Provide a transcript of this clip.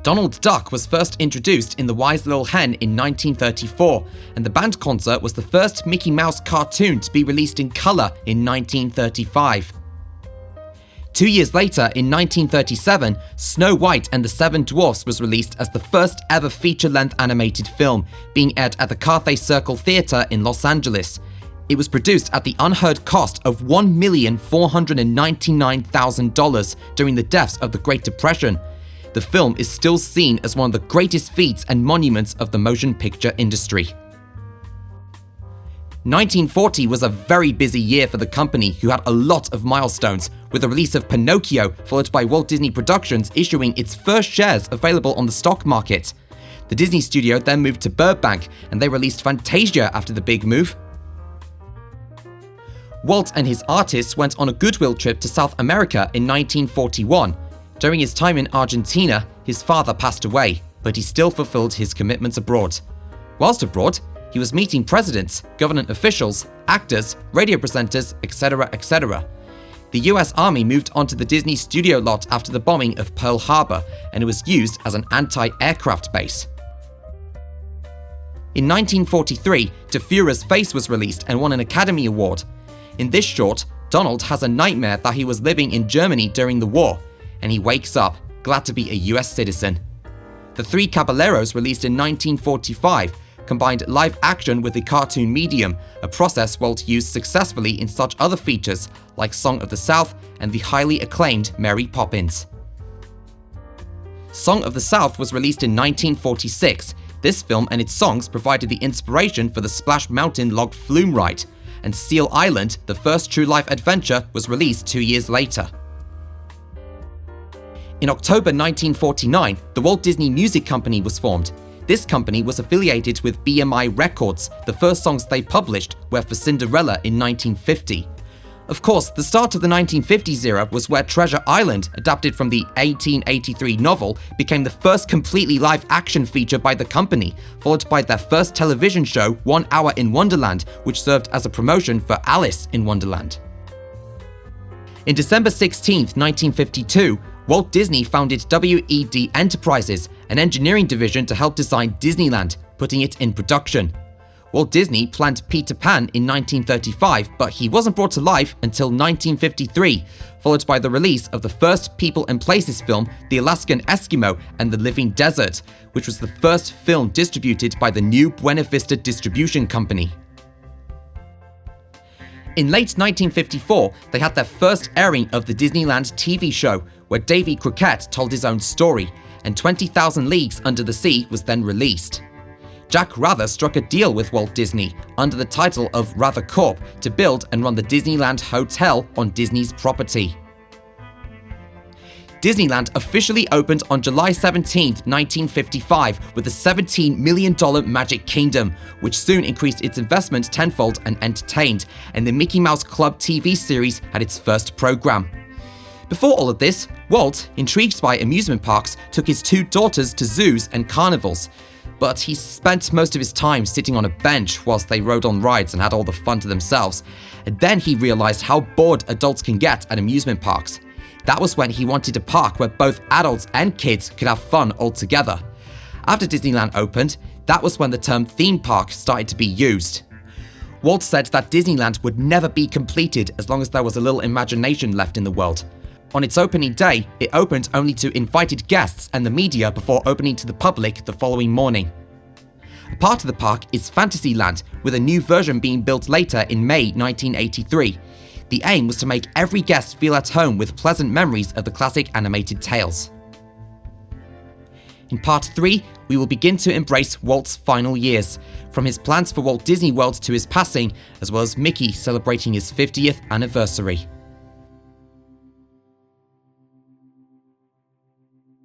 Donald Duck was first introduced in The Wise Little Hen in 1934, and the band concert was the first Mickey Mouse cartoon to be released in colour in 1935. 2 years later, in 1937, Snow White and the Seven Dwarfs was released as the first ever feature-length animated film, being aired at the Cathay Circle Theatre in Los Angeles. It was produced at the unheard cost of $1,499,000 during the depths of the Great Depression. The film is still seen as one of the greatest feats and monuments of the motion picture industry. 1940 was a very busy year for the company, who had a lot of milestones, with the release of Pinocchio, followed by Walt Disney Productions issuing its first shares available on the stock market. The Disney studio then moved to Burbank, and they released Fantasia after the big move. Walt and his artists went on a goodwill trip to South America in 1941. During his time in Argentina, his father passed away, but he still fulfilled his commitments abroad. Whilst abroad, he was meeting presidents, government officials, actors, radio presenters, etc., etc. The US Army moved onto the Disney studio lot after the bombing of Pearl Harbor, and it was used as an anti-aircraft base. In 1943, De Fuhre's Face was released and won an Academy Award. In this short, Donald has a nightmare that he was living in Germany during the war, and he wakes up, glad to be a US citizen. The Three Caballeros, released in 1945, combined live action with the cartoon medium, a process Walt used successfully in such other features like Song of the South and the highly acclaimed Mary Poppins. Song of the South was released in 1946. This film and its songs provided the inspiration for the Splash Mountain log flume ride, and Seal Island, the first true life adventure, was released 2 years later. In October 1949, the Walt Disney Music Company was formed. This company was affiliated with BMI Records. The first songs they published were for Cinderella in 1950. Of course, the start of the 1950s era was where Treasure Island, adapted from the 1883 novel, became the first completely live-action feature by the company, followed by their first television show, 1 Hour in Wonderland, which served as a promotion for Alice in Wonderland. In December 16, 1952, Walt Disney founded WED Enterprises, an engineering division to help design Disneyland, putting it in production. Walt Disney planned Peter Pan in 1935, but he wasn't brought to life until 1953, followed by the release of the first People and Places film, The Alaskan Eskimo and the Living Desert, which was the first film distributed by the new Buena Vista Distribution Company. In late 1954, they had their first airing of the Disneyland TV show, where Davy Crockett told his own story, and 20,000 Leagues Under the Sea was then released. Jack Rather struck a deal with Walt Disney, under the title of Rather Corp, to build and run the Disneyland Hotel on Disney's property. Disneyland officially opened on July 17, 1955, with a $17 million Magic Kingdom, which soon increased its investment tenfold and entertained, and the Mickey Mouse Club TV series had its first program. Before all of this, Walt, intrigued by amusement parks, took his 2 daughters to zoos and carnivals. But he spent most of his time sitting on a bench whilst they rode on rides and had all the fun to themselves. And then he realized how bored adults can get at amusement parks. That was when he wanted a park where both adults and kids could have fun all together. After Disneyland opened, that was when the term theme park started to be used. Walt said that Disneyland would never be completed as long as there was a little imagination left in the world. On its opening day, it opened only to invited guests and the media before opening to the public the following morning. A part of the park is Fantasyland, with a new version being built later in May 1983. The aim was to make every guest feel at home with pleasant memories of the classic animated tales. In Part 3, we will begin to embrace Walt's final years, from his plans for Walt Disney World to his passing, as well as Mickey celebrating his 50th anniversary.